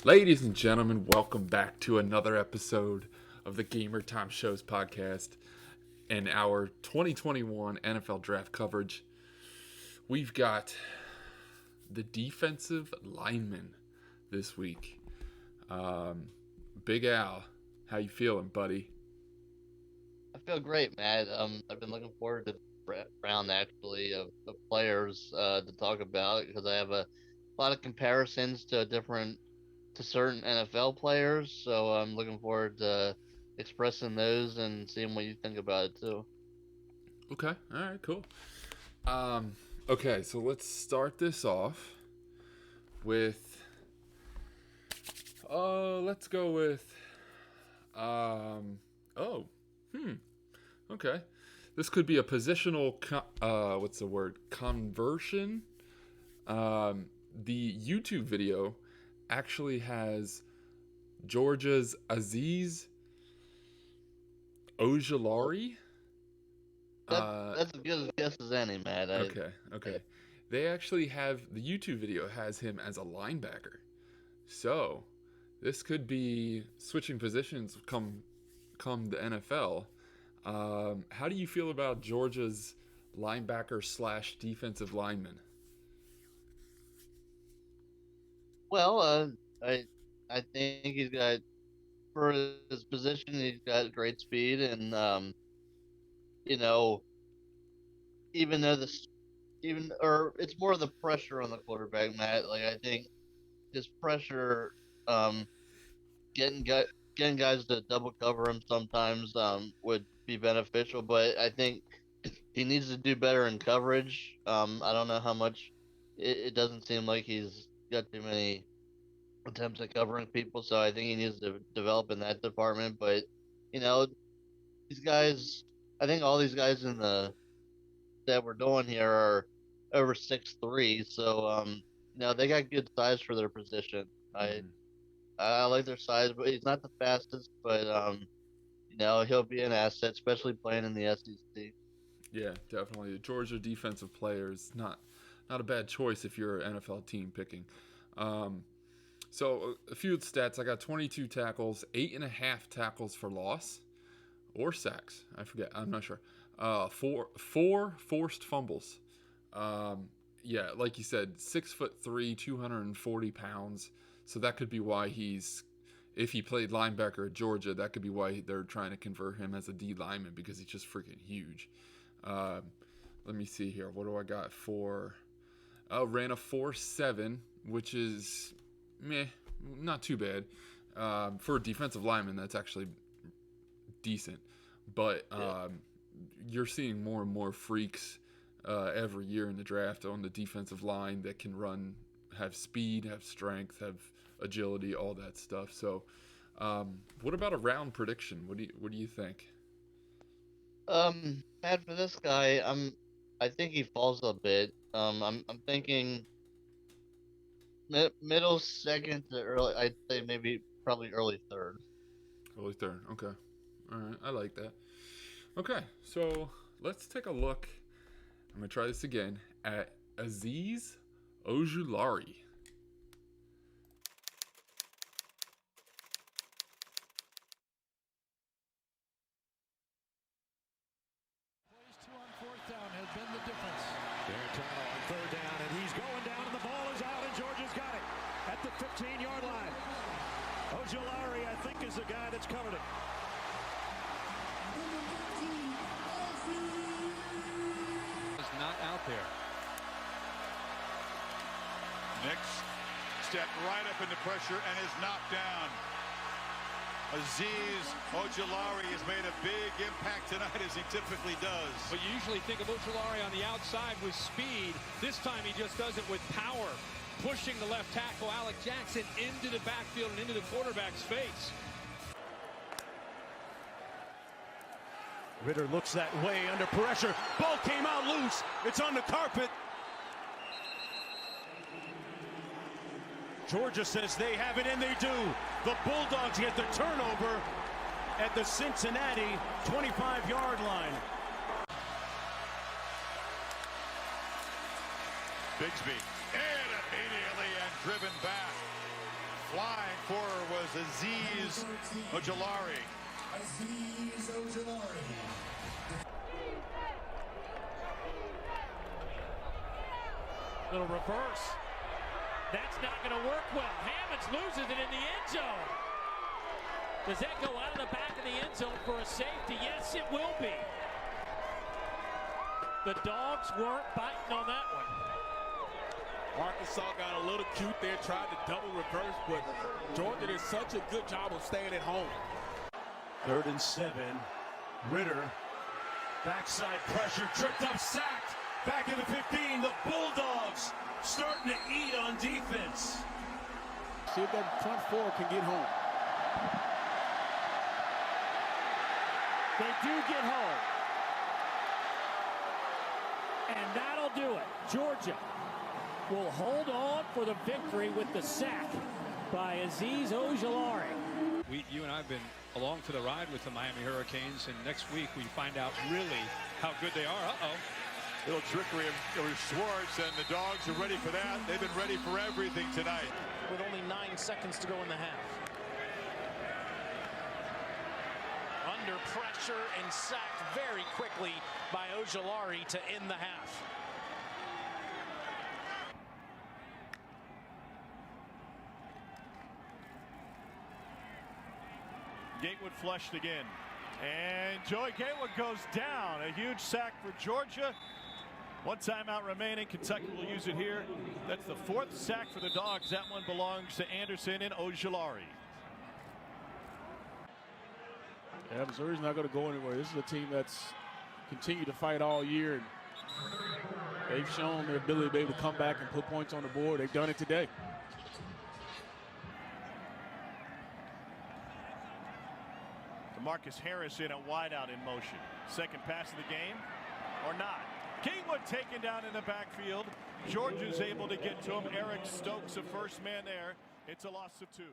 Ladies and gentlemen, welcome back to another episode of the Gamer Time Shows podcast and our 2021 NFL draft coverage. We've got the defensive lineman this week. Big Al, how you feeling, buddy? I feel great, Matt. I've been looking forward to round actually of players to talk about because I have a lot of comparisons to certain NFL players. So I'm looking forward to expressing those and seeing what you think about it too. Okay, all right, cool. Okay, so let's start this off with. Let's go with. Oh, okay. This could be a positional. What's the word? Conversion. The YouTube video actually has Georgia's Aziz Ojulari. That's as good a guess as any, Matt. Okay. They actually have the YouTube video has him as a linebacker. So this could be switching positions come the NFL. How do you feel about Georgia's linebacker slash defensive lineman? Well, I I think he's got for his position, he's got great speed and you know even though this even or it's more of the pressure on the quarterback, Matt. Like I think this pressure, um, getting guy, getting guys to double cover him sometimes would be beneficial, but I think he needs to do better in coverage. I don't know how much. It doesn't seem like he's got too many attempts at covering people, so I think he needs to develop in that department. But you know, these guys, I think all these guys in the that we're doing here are over 6'3", so they got good size for their position. I like their size, but he's not the fastest, but he'll be an asset, especially playing in the SEC. Yeah, definitely. The Georgia defensive player is not a bad choice if you're an NFL team picking. Um, so a few stats. I got 22 tackles, 8.5 tackles for loss or sacks. I forget. I'm not sure. Four forced fumbles. Yeah, like you said, 6'3", 240 pounds. So that could be why if he played linebacker at Georgia, that could be why they're trying to convert him as a D lineman because he's just freaking huge. Um, Let me see here. What do I got for? Ran a 4.7, which is meh, not too bad. For a defensive lineman, that's actually decent. But Yeah. you're seeing more and more freaks every year in the draft on the defensive line that can run, have speed, have strength, have agility, all that stuff. So, what about a round prediction? What do you think? Bad for this guy. I think he falls a bit. I'm thinking middle second to early. I'd say maybe probably early third. Early third. Okay. All right. I like that. Okay. So let's take a look. I'm gonna try this again at Aziz Ojulari. Plays two on fourth down has been the difference. Garantano on third down, and he's going down, and the ball is out, and Georgia's got it at the 15-yard line. Ojulari, I think, is the guy that's covered it. Is not out there. Nix stepped right up into pressure and is knocked down. Aziz Ojulari has made a big impact tonight, as he typically does. But you usually think of Ojulari on the outside with speed. This time he just does it with power, pushing the left tackle, Alec Jackson, into the backfield and into the quarterback's face. Ritter looks that way under pressure. Ball came out loose. It's on the carpet. Georgia says they have it, and they do. The Bulldogs get the turnover at the Cincinnati 25-yard line. Bigsby, and immediately and driven back. flying for was Aziz Ojulari. Little reverse. That's not going to work well. Hammonds loses it in the end zone. Does that go out of the back of the end zone for a safety? Yes, it will be. The Dogs weren't biting on that one. Arkansas got a little cute there, tried to double reverse, but Georgia did such a good job of staying at home. 3rd and 7. Ritter, backside pressure, tripped up, sacked. Back in the 15, the Bulldogs starting to eat on defense. See if that front four can get home. They do get home. And that'll do it. Georgia will hold on for the victory with the sack by Aziz Ojulari. You and I have been along for the ride with the Miami Hurricanes, and next week we find out really how good they are. Little trickery of Schwartz, and the Dogs are ready for that. They've been ready for everything tonight. With only 9 seconds to go in the half. Under pressure and sacked very quickly by Ojulari to end the half. Gatewood flushed again. And Joey Gatewood goes down. A huge sack for Georgia. 1 timeout remaining. Kentucky will use it here. That's the 4th sack for the Dogs. That one belongs to Anderson and Ojulari. Yeah, Missouri's not going to go anywhere. This is a team that's continued to fight all year, and they've shown their ability to be able to come back and put points on the board. They've done it today. Marcus Harris in at wideout in motion. Second pass of the game, or not. Kingwood taken down in the backfield. Georgia's able to get to him. Eric Stokes, the first man there. It's a loss of 2.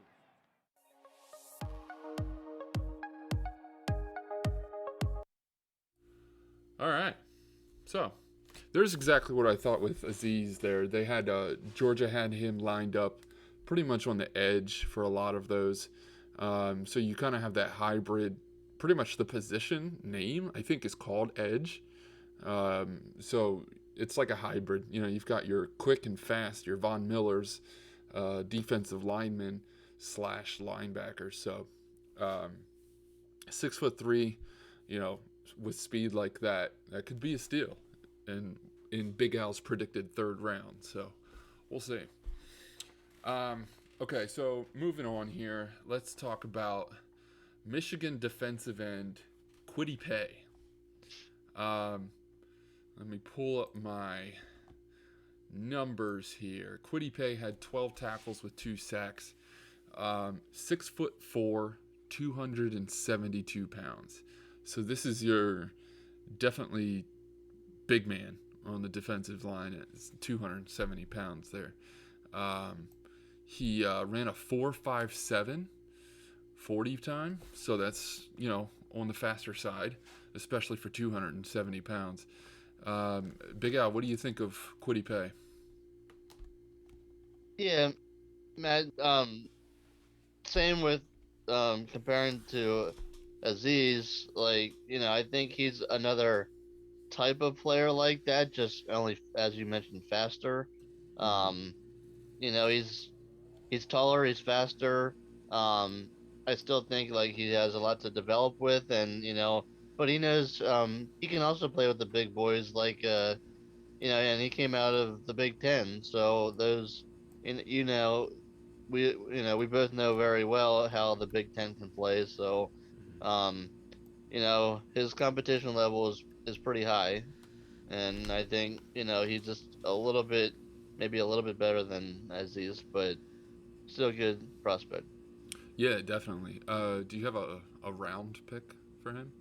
All right. So there's exactly what I thought with Aziz there. They had Georgia had him lined up pretty much on the edge for a lot of those. So you kind of have that hybrid. Pretty much the position name, I think, is called edge. So it's like a hybrid. You know, you've got your quick and fast, your Von Millers, defensive lineman / linebacker. So 6'3", you know, with speed like that, that could be a steal. And in Big Al's predicted 3rd round. So we'll see. Okay, so moving on here, let's talk about Michigan defensive end Kwity Paye. Let me pull up my numbers here. Kwity Paye had 12 tackles with 2 sacks. 6'4", 272 pounds. So this is your definitely big man on the defensive line. It's 270 pounds there. He ran a 4.57 40 time, so that's, you know, on the faster side, especially for 270 pounds. Big Al, what do you think of Kwity Paye? Yeah, Matt. Same with comparing to Aziz. Like, you know, I think he's another type of player like that, just only, as you mentioned, faster. You know, he's taller, he's faster. I still think like he has a lot to develop with, and you know, but he knows he can also play with the big boys, like you know, and he came out of the Big Ten, so those, you know, we both know very well how the Big Ten can play, so you know, his competition level is pretty high, and I think, you know, he's just maybe a little bit better than Aziz, but still a good prospect. Yeah, definitely. Do you have a round pick for him?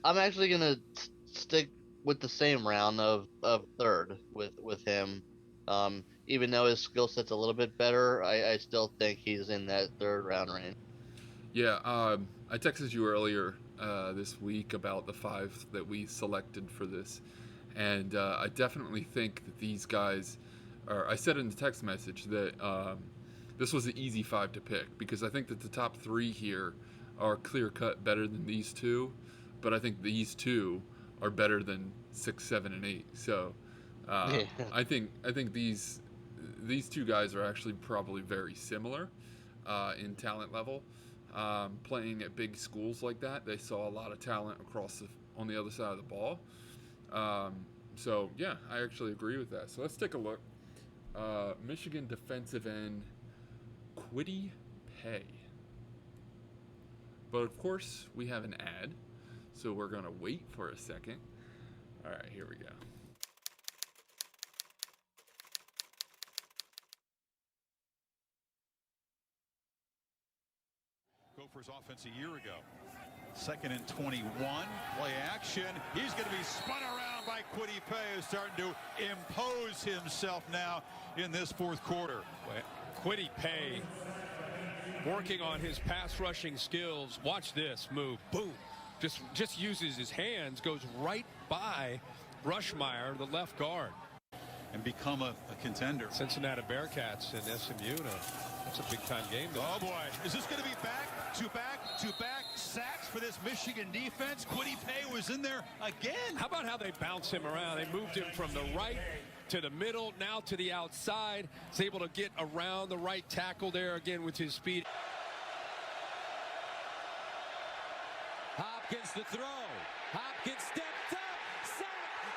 I'm actually gonna stick with the same round of 3rd with him. Even though his skill set's a little bit better, I still think he's in that 3rd round range. Yeah, I texted you earlier this week about the 5 that we selected for this, and I definitely think that these guys are. I said in the text message that this was an easy 5 to pick because I think that the top 3 here are clear cut better than these two, but I think these two are better than 6, 7, and 8. So I think these two guys are actually probably very similar in talent level. Playing at big schools like that, they saw a lot of talent on the other side of the ball. So yeah, I actually agree with that. So let's take a look. Michigan defensive end Kwity Paye. But of course, we have an ad, so we're gonna wait for a second. All right, here we go. Gophers offense a year ago. 2nd and 21. Play action. He's going to be spun around by Kwity Paye, who's starting to impose himself now in this fourth quarter. Kwity Paye working on his pass rushing skills. Watch this move. Boom. Just uses his hands, goes right by Rushmeyer, the left guard. And become a contender. Cincinnati Bearcats and SMU. That's a big-time game, though. Oh, boy. Is this going to be back-to-back sacks for this Michigan defense? Kwity Paye was in there again. How about how they bounce him around? They moved him from the right to the middle, now to the outside. He's able to get around the right tackle there again with his speed. Hopkins to throw. Hopkins stepped up. Sack.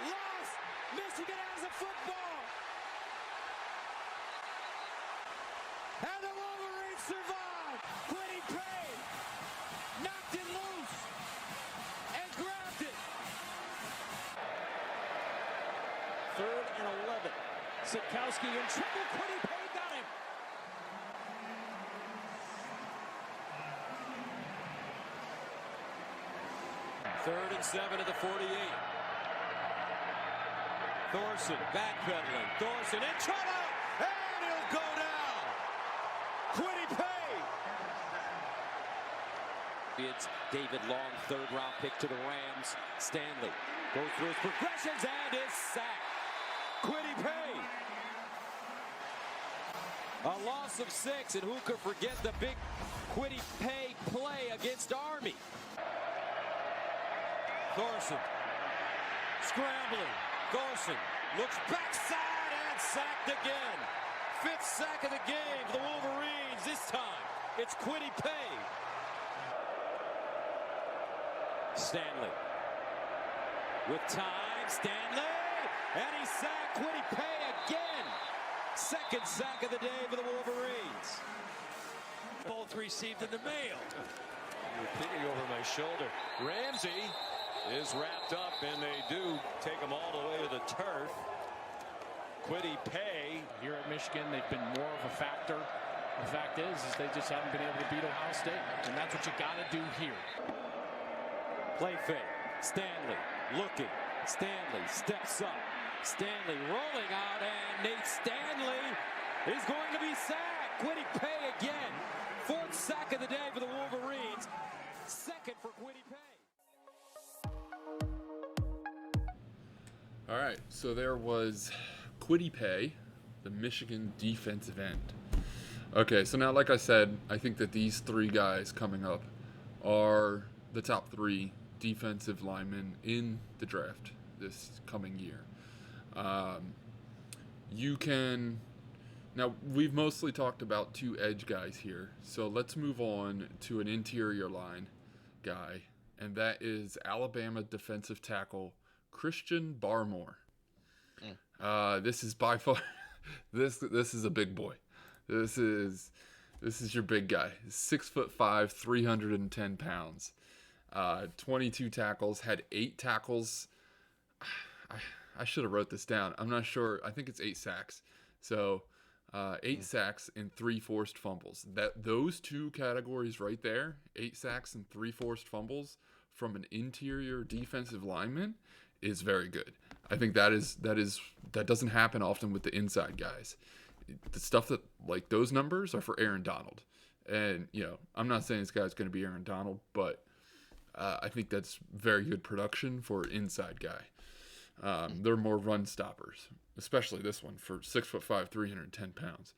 Lost. Michigan has a football. And the Wolverines survive. Kwity Paye knocked it loose and grabbed it. 3rd and 11. Sikowski in trouble. Kwity Paye got him. Third and 7 at the 48. Thorson backpedaling. Thorson in trouble. And he'll go down. Kwity Paye. It's David Long, 3rd round pick to the Rams. Stanley goes through his progressions and is sacked. Kwity Paye. A loss of 6, and who could forget the big Kwity Paye play against Army? Thorson scrambling. Thorson looks backside and sacked again. 5th sack of the game for the Wolverines. This time it's Kwity Paye. Stanley with time. Stanley, and he sacked Kwity Paye again. 2nd sack of the day for the Wolverines. Both received in the mail. Repeating over my shoulder. Ramsey is wrapped up, and they do take him all the way to the turf. Kwity Paye. Here at Michigan, they've been more of a factor. The fact is they just haven't been able to beat Ohio State, and that's what you got to do here. Play fake. Stanley looking. Stanley steps up. Stanley rolling out, and Nate Stanley is going to be sacked. Kwity Paye again. 4th sack of the day for the Wolverines. 2nd for Kwity Paye. All right, so there was Kwity Paye, the Michigan defensive end. Okay, so now, like I said, I think that these 3 guys coming up are the top 3 defensive linemen in the draft this coming year. Now, we've mostly talked about 2 edge guys here, so let's move on to an interior line guy, and that is Alabama defensive tackle Christian Barmore. This is by far this is a big boy. This is your big guy. 6'5", 310 pounds. 22 tackles, had 8 tackles. I should have wrote this down. I'm not sure. I think it's 8 sacks. So 8 sacks and 3 forced fumbles. Those 2 categories right there, 8 sacks and 3 forced fumbles from an interior defensive lineman, is very good. I think that doesn't happen often with the inside guys. The stuff that, like, those numbers are for Aaron Donald. And, I'm not saying this guy's going to be Aaron Donald, but I think that's very good production for an inside guy. They're more run stoppers, especially this one for 6'5", 310 pounds.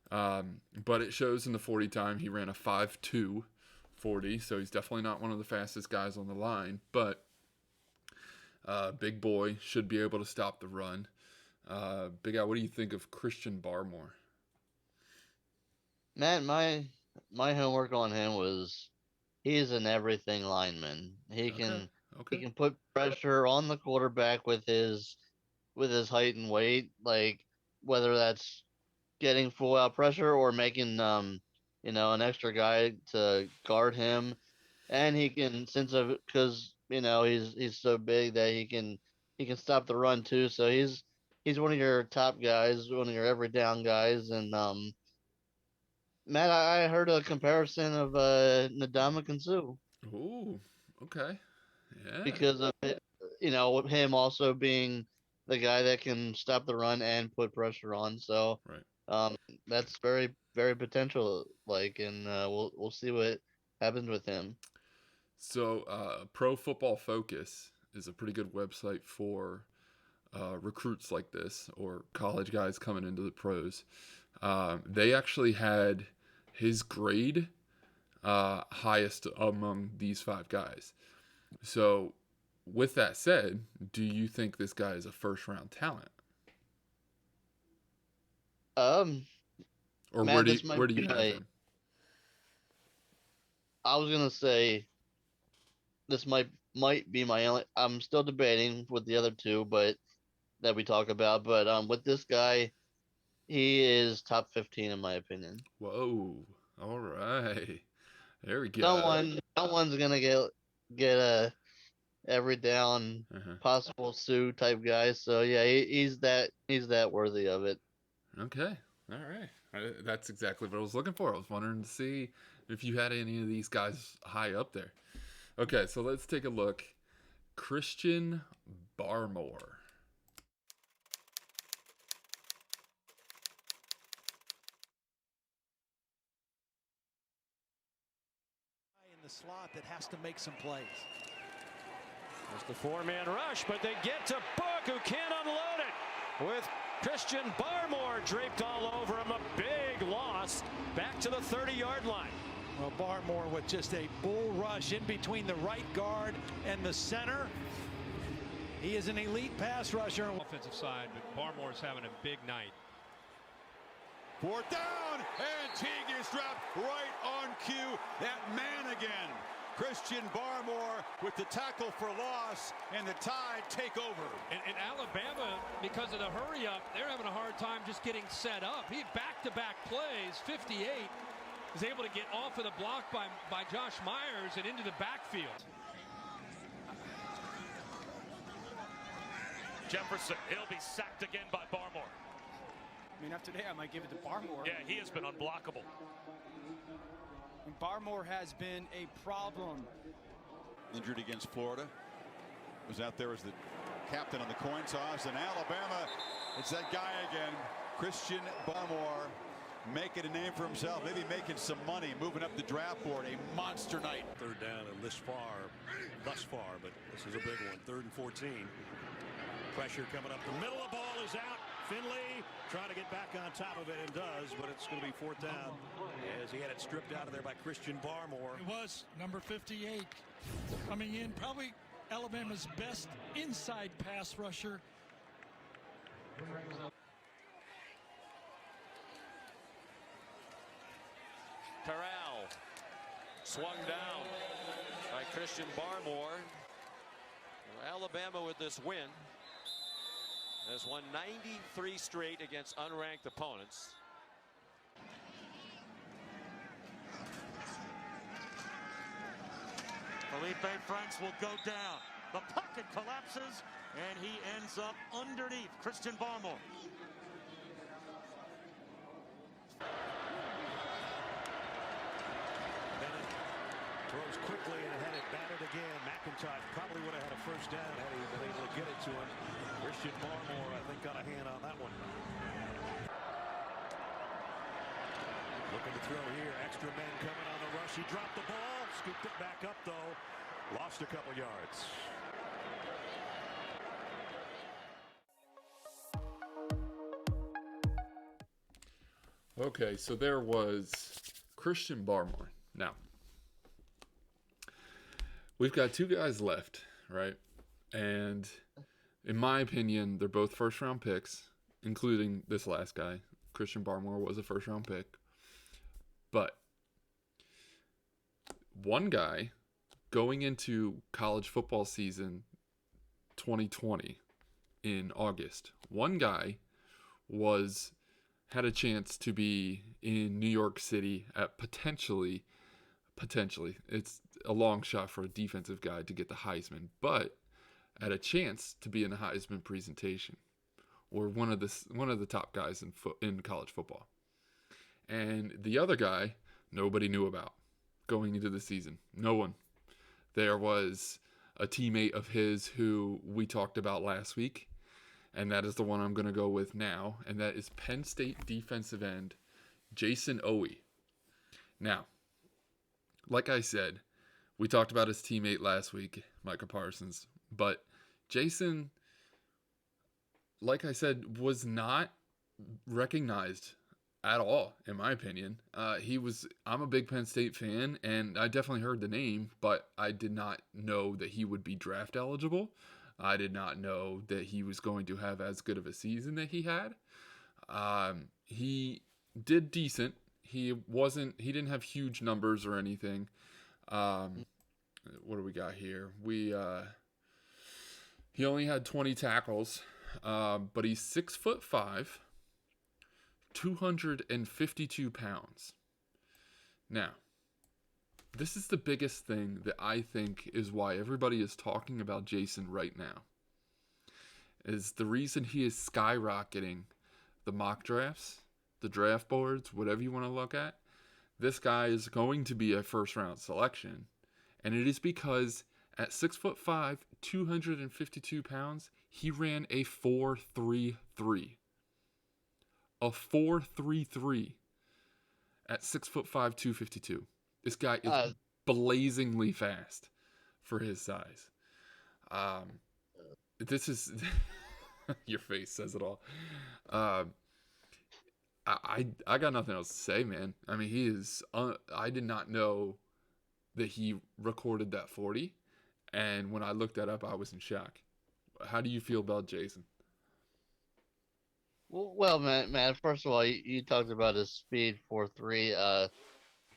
But it shows in the 40 time he ran a 5.2 40, so he's definitely not one of the fastest guys on the line. But big boy should be able to stop the run. Big Al, what do you think of Christian Barmore? Man, my homework on him was he's an everything lineman. He Okay. can put pressure on the quarterback with his height and weight, like whether that's getting full out pressure or making an extra guy to guard him, and he can since of because he's so big that he can stop the run too. So he's one of your top guys, one of your every down guys, and Matt, I heard a comparison of Ndamukong Suh Ooh, okay. Yeah. because of it, with him also being the guy that can stop the run and put pressure on. So Right. um, that's very very potential. Like, and we'll see what happens with him. So, Pro Football Focus is a pretty good website for recruits like this or college guys coming into the pros. They actually had his grade highest among these 5 guys. So, with that said, do you think this guy is a first round talent? Or Matt, where do this might where do be you have him? I was gonna say this might be my only. I'm still debating with the other two, but that we talk about. But with this guy, he is top 15 in my opinion. Whoa! All right, there we No go. one, no one's gonna get a every down Uh-huh. possible Sue type guy. So yeah, he's that worthy of it. Okay. All right. That's exactly what I was looking for. I was wondering to see if you had any of these guys high up there. Okay, so let's take a look. Christian Barmore. In the slot that has to make some plays. There's the 4-man rush, but they get to Book, who can't unload it with Christian Barmore draped all over him. A big loss back to the 30-yard line. Well, Barmore with just a bull rush in between the right guard and the center. He is an elite pass rusher. Offensive side, but Barmore's having a big night. 4th down, and Teague is dropped right on cue. That man again. Christian Barmore with the tackle for loss, and the Tide take over. And Alabama, because of the hurry up, they're having a hard time just getting set up. He back-to-back plays, 58, is able to get off of the block by Josh Myers and into the backfield. Jefferson, he'll be sacked again by Barmore. I mean, after today, I might give it to Barmore. Yeah, he has been unblockable. And Barmore has been a problem. Injured against Florida. Was out there as the captain on the coin toss. And Alabama, it's that guy again, Christian Barmore, making a name for himself, maybe making some money, moving up the draft board. A monster night. 3rd down and thus far, but this is a big one. 3rd and 14. Pressure coming up the middle. The ball is out. Finley trying to get back on top of it and does, but it's going to be 4th down as he had it stripped out of there by Christian Barmore. It was number 58 coming in, probably Alabama's best inside pass rusher. Corral swung down by Christian Barmore. Alabama with this win has won 93 straight against unranked opponents. Felipe Franks will go down. The pocket collapses, and he ends up underneath Christian Barmore. Bennett throws quickly and had it batted again. McIntosh probably would have had a 1st down had he been able to get it to him. Christian Barmore, I think, got a hand on that one. Looking to throw here. Extra men coming on the rush. He dropped the ball. Scooped it back up, though. Lost a couple yards. Okay, so there was Christian Barmore. Now, we've got two guys left, right? And in my opinion, they're both first-round picks, including this last guy. Christian Barmore was a first-round pick. But one guy going into college football season 2020 in August, one guy had a chance to be in New York City at potentially, it's a long shot for a defensive guy to get the Heisman, but at a chance to be in the Heisman presentation, or one of the top guys in college football. And the other guy, nobody knew about going into the season. No one. There was a teammate of his who we talked about last week, and that is the one I'm going to go with now, and that is Penn State defensive end Jason Owe. Now, like I said, we talked about his teammate last week, Micah Parsons, but Jason, like I said, was not recognized at all, in my opinion. I'm a big Penn State fan, and I definitely heard the name, but I did not know that he would be draft eligible. I did not know that he was going to have as good of a season that he had. He did decent. He didn't have huge numbers or anything. What do we got here? He only had 20 tackles, but he's 6'5", 252 pounds. Now, this is the biggest thing that I think is why everybody is talking about Jason right now. Is the reason he is skyrocketing the mock drafts, the draft boards, whatever you want to look at. This guy is going to be a first round selection. And it is because at 6'5", 252 pounds, he ran a 4.33. A 4.33 at 6'5", 252. This guy is blazingly fast for his size. This is your face says it all. I got nothing else to say, man. I mean, he is. I did not know that he recorded that 40, and when I looked that up, I was in shock. How do you feel about Jason? Well, man. First of all, you talked about his speed 4.3.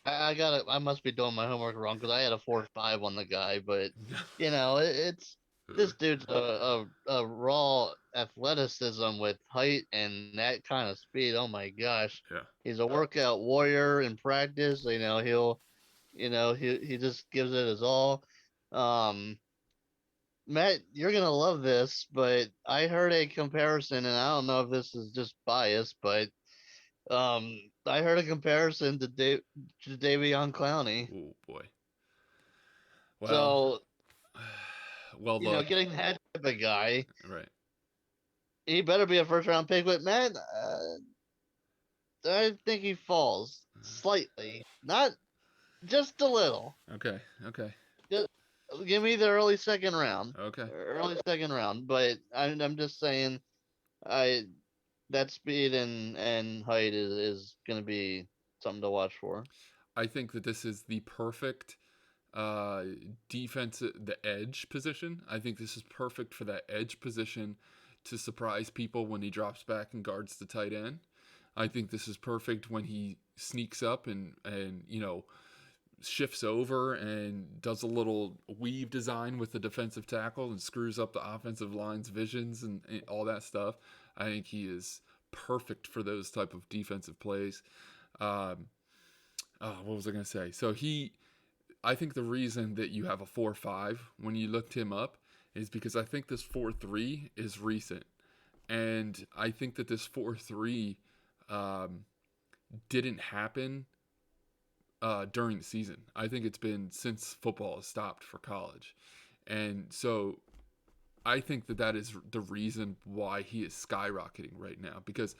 I must be doing my homework wrong because I had a 4.5 on the guy, but it's this dude's a raw athleticism with height and that kind of speed. Oh my gosh, Yeah. He's a workout warrior in practice. He just gives it his all. Matt, you're gonna love this, but I heard a comparison, and I don't know if this is just bias, but I heard a comparison to Davion Clowney. Oh boy. Well, So, look, getting that type of guy, right? he better be a first round pick. But man, I think he falls slightly, not just a little. Okay. Just give me the early second round. Okay. Early second round. But I'm just saying, that speed and height is going to be something to watch for. I think that this is the perfect the edge position. I think this is perfect for that edge position to surprise people when he drops back and guards the tight end. I think this is perfect when he sneaks up and shifts over and does a little weave design with the defensive tackle and screws up the offensive line's visions and all that stuff. I think he is perfect for those type of defensive plays. What was I going to say? So I think the reason that you have a 4.5 when you looked him up is because I think this 4.3 is recent. And I think that this 4.3 didn't happen during the season. I think it's been since football has stopped for college. And so I think that is the reason why he is skyrocketing right now. Because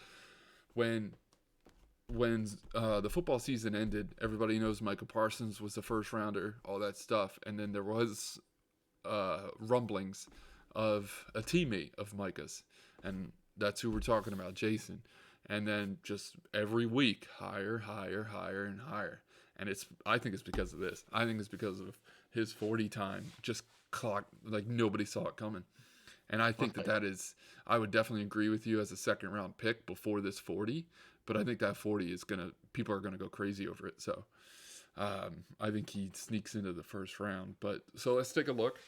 when the football season ended, everybody knows Micah Parsons was the first rounder, all that stuff. And then there was rumblings of a teammate of Micah's. And that's who we're talking about, Jason. And then just every week, higher, higher, higher, and higher. And I think it's because of this. I think it's because of his 40 time just clocked like nobody saw it coming. And I think that is, I would definitely agree with you as a second round pick before this 40. But I think that 40 is people are gonna go crazy over it. So I think he sneaks into the first round. But so let's take a look.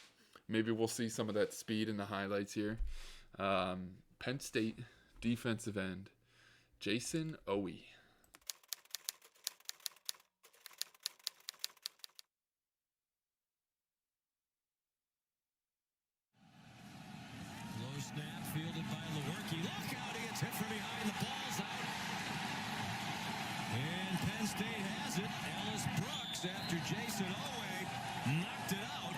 Maybe we'll see some of that speed in the highlights here. Penn State defensive end, Jason Owe. Low snap fielded by Lewerke. Look out, he gets hit from behind. The ball's out. And Penn State has it. Ellis Brooks, after Jason Owe knocked it out,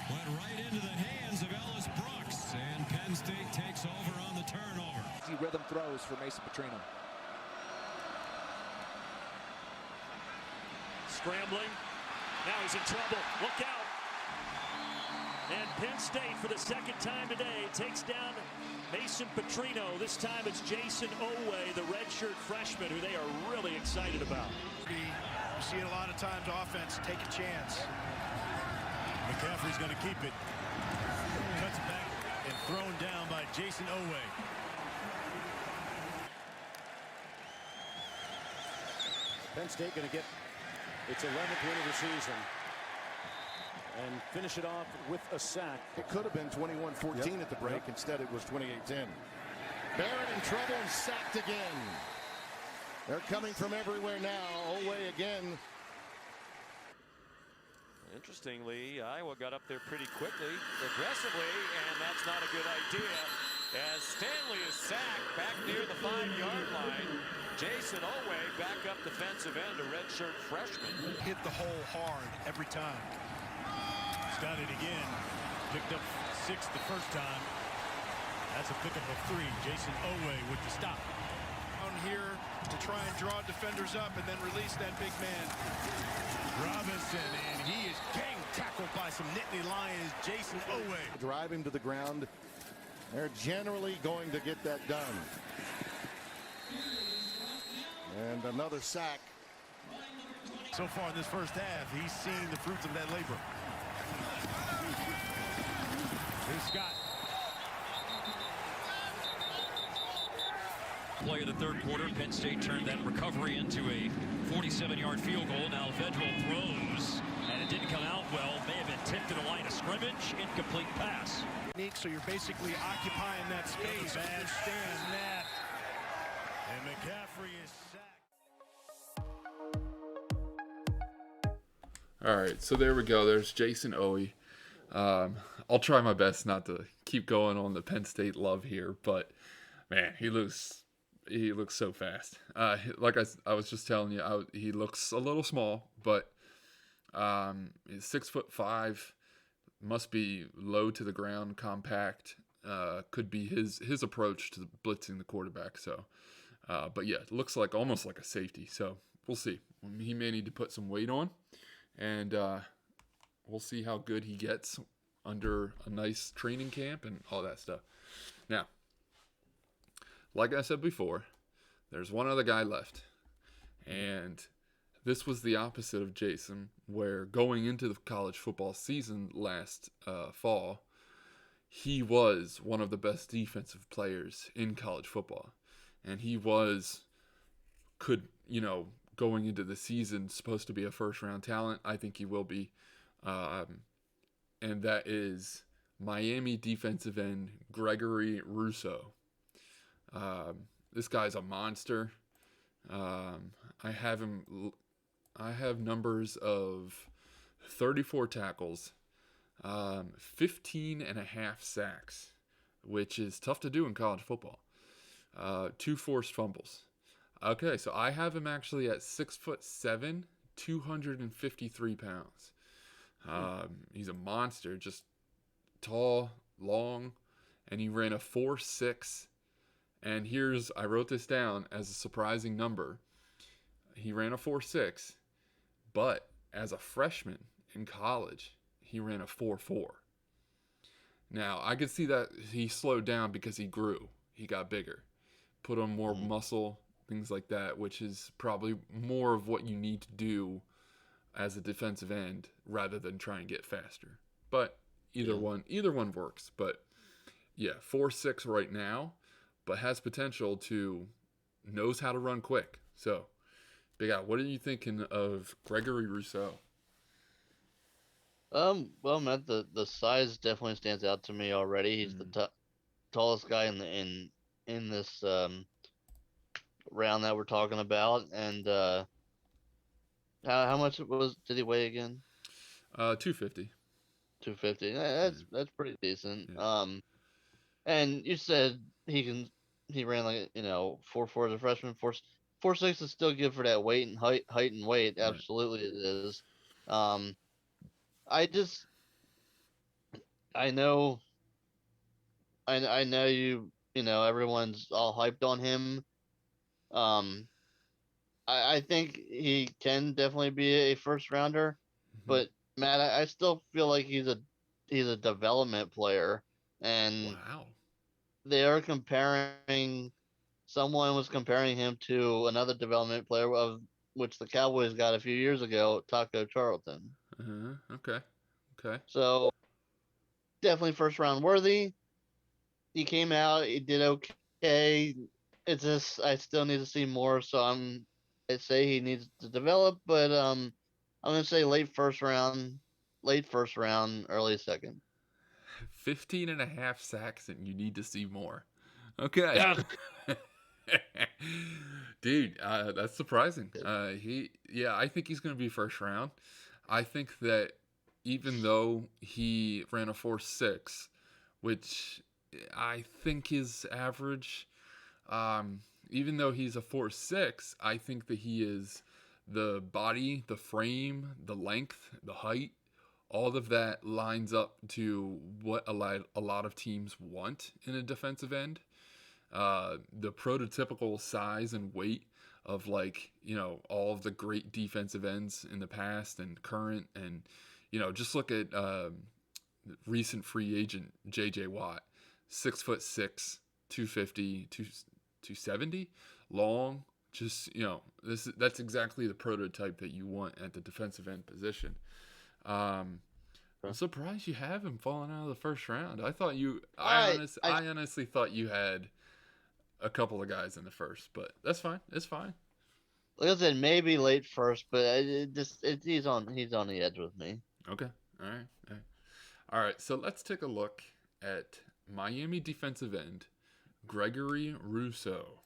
went right into the hands of Ellis Brooks. And Penn State takes over on the turnover. Easy rhythm throws for Mason Petrino. Scrambling. Now he's in trouble. Look out. And Penn State, for the second time today, takes down Mason Petrino. This time it's Jason Owe, the redshirt freshman, who they are really excited about. You see it a lot of times, offense, take a chance. McCaffrey's going to keep it. Cuts it back and thrown down by Jason Owe. Penn State going to get its 11th win of the season and finish it off with a sack. It could have been 21-14 at the break. Instead, it was 28-10. Barrett in trouble and sacked again. They're coming from everywhere now. Owe again. Interestingly, Iowa got up there pretty quickly, aggressively, and that's not a good idea. As Stanley is sacked back near the 5-yard line. Jason Owe back up defensive end, a redshirt freshman. Hit the hole hard every time. He's got it again. Picked up 6 the first time. That's a pickup of 3. Jason Owe with the stop. On here to try and draw defenders up and then release that big man. Robinson, and he is gang tackled by some Nittany Lions. Jason Owe. Drive him to the ground. They're generally going to get that done. And another sack. So far in this first half, he's seen the fruits of that labor. Here's Scott. Play of the third quarter, Penn State turned that recovery into a 47-yard field goal. Now Vedral throws, and it didn't come out well. May have been tipped to the line of scrimmage. Incomplete pass. So you're basically occupying that space. Understand that. And McCaffrey is sacked. All right, so there we go. There's Jason Owe. I'll try my best not to keep going on the Penn State love here, but man, he looks so fast. Like I was just telling you, he looks a little small, but he's 6'5", must be low to the ground, compact. Could be his approach to blitzing the quarterback. So, but yeah, it looks like almost like a safety. So we'll see. He may need to put some weight on, and we'll see how good he gets under a nice training camp and all that stuff. Now, like I said before, there's one other guy left. And this was the opposite of Jason, where going into the college football season last fall, he was one of the best defensive players in college football. And he going into the season, supposed to be a first-round talent. I think he will be. And that is Miami defensive end Gregory Rousseau. This guy's a monster. I have numbers of 34 tackles, 15 and a half sacks, which is tough to do in college football. 2 forced fumbles. Okay, so I have him actually at 6'7", 253 pounds. He's a monster, just tall, long, and he ran a 4.6. And I wrote this down as a surprising number. He ran a 4.6, but as a freshman in college, he ran a 4.4. Now, I could see that he slowed down because he grew. He got bigger. put on more muscle, things like that, which is probably more of what you need to do as a defensive end rather than try and get faster. But either one works. But yeah, 4.6 right now, but has potential to knows how to run quick. So, Big Al, what are you thinking of Gregory Rousseau? Well, Matt, the size definitely stands out to me already. He's the tallest guy in this round that we're talking about. And how much did he weigh again? 250. 250. That's pretty decent. Yeah. And you said he ran like 4.4 as a freshman. 4.6 is still good for that weight and height and weight. Right. Absolutely, it is. I just I know I know everyone's all hyped on him. Um, I think he can definitely be a first rounder, but Matt, I still feel like he's a development player, and Wow. they are comparing. Someone was comparing him to another development player of which the Cowboys got a few years ago, Taco Charlton. Okay. So definitely first round worthy. He came out, he did okay. It's just I still need to see more, so I say he needs to develop, but I'm gonna say late first round, early second. 15 and a half sacks, and you need to see more. Okay. Yeah. Dude, that's surprising. I think he's going to be first round. I think that even though he ran a 4.6, which I think is average, even though he's a 4.6, I think that he is the body, the frame, the length, the height, all of that lines up to what a lot of teams want in a defensive end. The prototypical size and weight of all of the great defensive ends in the past and current, and just look at recent free agent J.J. Watt, 6'6", 250, 270, long. Just that's exactly the prototype that you want at the defensive end position. I'm surprised you have him falling out of the first round. I honestly thought you had a couple of guys in the first, but that's fine. It's fine. Like I said, maybe late first, but he's on the edge with me. Okay. All right. So let's take a look at Miami defensive end Gregory Rousseau.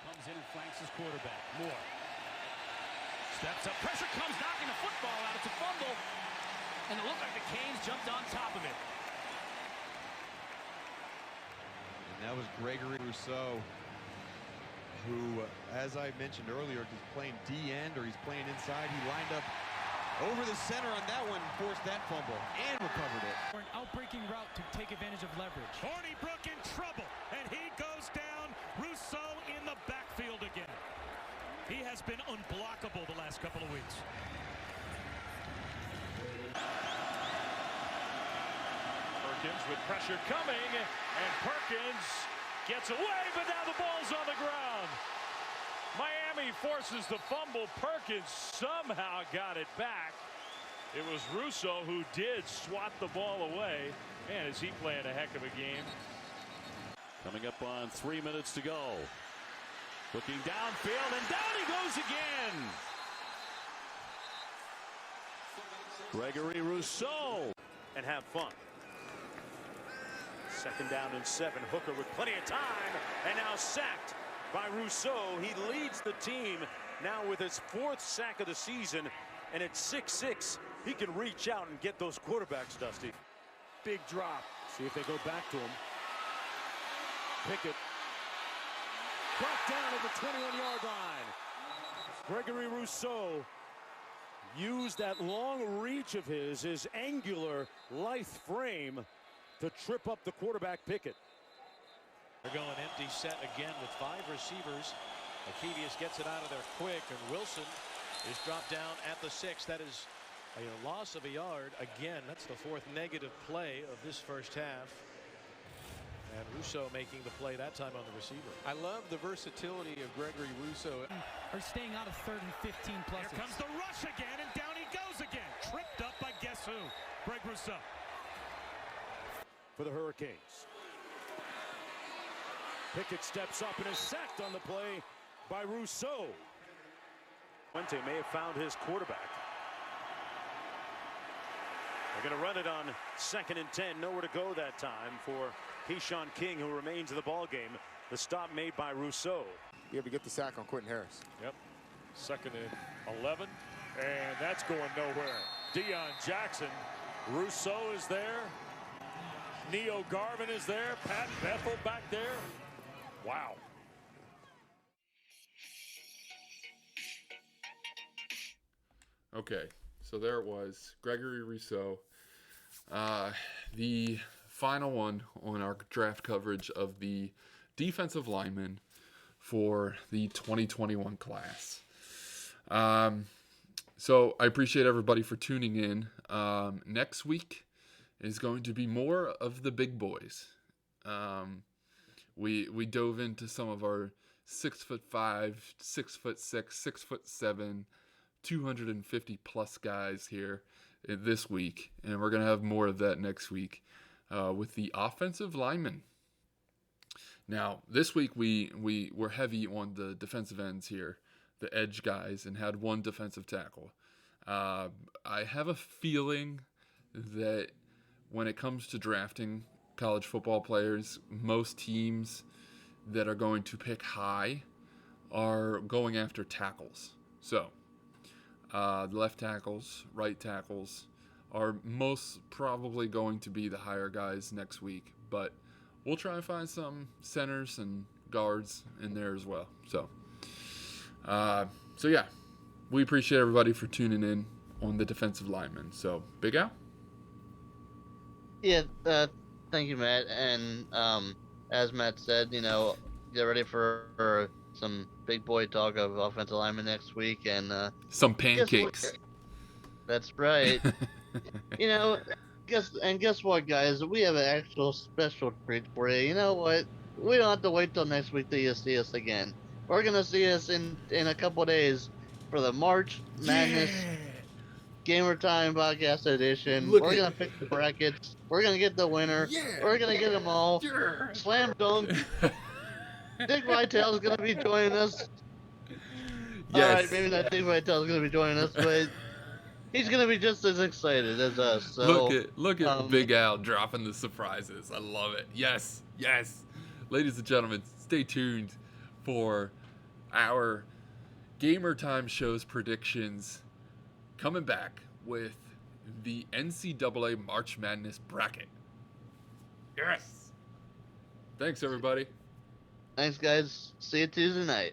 Comes in and flanks his quarterback. Moore steps up. Pressure comes, knocking the football out. It's a fumble. And it looked like the Canes jumped on top of it. And that was Gregory Rousseau, who, as I mentioned earlier, he's playing D-end or he's playing inside. He lined up over the center on that one, forced that fumble, and recovered it. For an outbreaking route to take advantage of leverage. Hornibrook in trouble, and he goes down. Rousseau in the backfield again. He has been unblockable the last couple of weeks. Perkins with pressure coming, and Perkins gets away, but now the ball's on the ground. Miami forces the fumble. Perkins somehow got it back. It was Rousseau who did swat the ball away. Man, is he playing a heck of a game. Coming up on 3 minutes to go. Looking downfield, and down he goes again. Gregory Rousseau. And have fun. 2nd down and 7. Hooker with plenty of time, and now sacked by Rousseau. He leads the team now with his 4th sack of the season, and at 6'6", he can reach out and get those quarterbacks, Dusty. Big drop. See if they go back to him. Pickett brought down at the 21-yard line. Gregory Rousseau used that long reach of his angular, lithe frame to trip up the quarterback Pickett. They're going empty set again with 5 receivers. Akidius gets it out of there quick, and Wilson is dropped down at the 6. That is a loss of a yard. Again, that's the 4th negative play of this first half. And Russo making the play that time on the receiver. I love the versatility of Gregory Russo. Are staying out of 3rd and 15 plus. Here comes the rush again, and down he goes again. Tripped up by guess who? Greg Rousseau. For the Hurricanes. Pickett steps up and is sacked on the play by Rousseau. Fuente may have found his quarterback. They're going to run it on 2nd and 10. Nowhere to go that time for Keyshawn King, who remains in the ball game. The stop made by Rousseau. Be able to get the sack on Quentin Harris. Yep. 2nd and 11. And that's going nowhere. Deion Jackson. Rousseau is there. Neo Garvin is there. Pat Bethel back there. Wow. Okay, so there it was. Gregory Rousseau. The final one on our draft coverage of the defensive lineman for the 2021 class. So I appreciate everybody for tuning in. Next week is going to be more of the big boys. We dove into some of our 6'5", 6'6", 6'7", 250 plus guys here this week, and we're gonna have more of that next week with the offensive linemen. Now this week we were heavy on the defensive ends here, the edge guys, and had one defensive tackle. I have a feeling that when it comes to drafting college football players, most teams that are going to pick high are going after tackles. So the left tackles, right tackles are most probably going to be the higher guys next week, but we'll try and find some centers and guards in there as well. So yeah, we appreciate everybody for tuning in on the defensive linemen. So, Big Al? Yeah, thank you, Matt. And as Matt said, get ready for some big boy talk of offensive linemen next week, and some pancakes. That's right. Guess what, guys? We have an actual special treat for you. You know what? We don't have to wait till next week till you see us again. We're gonna see us in a couple days for the March Madness Gamer Time Podcast Edition. We're gonna pick the brackets. We're gonna get the winner. Yeah. We're gonna get them all. Yeah. Slam dunk. Dick Vitale is gonna be joining us. Yes. All right, maybe not Dick Vitale is gonna be joining us, but he's gonna be just as excited as us. So look at Big Al dropping the surprises. I love it. Yes. Ladies and gentlemen, stay tuned for our Gamer Time Show's predictions, coming back with the NCAA March Madness bracket. Yes. Thanks, everybody. Thanks, guys. See you Tuesday night.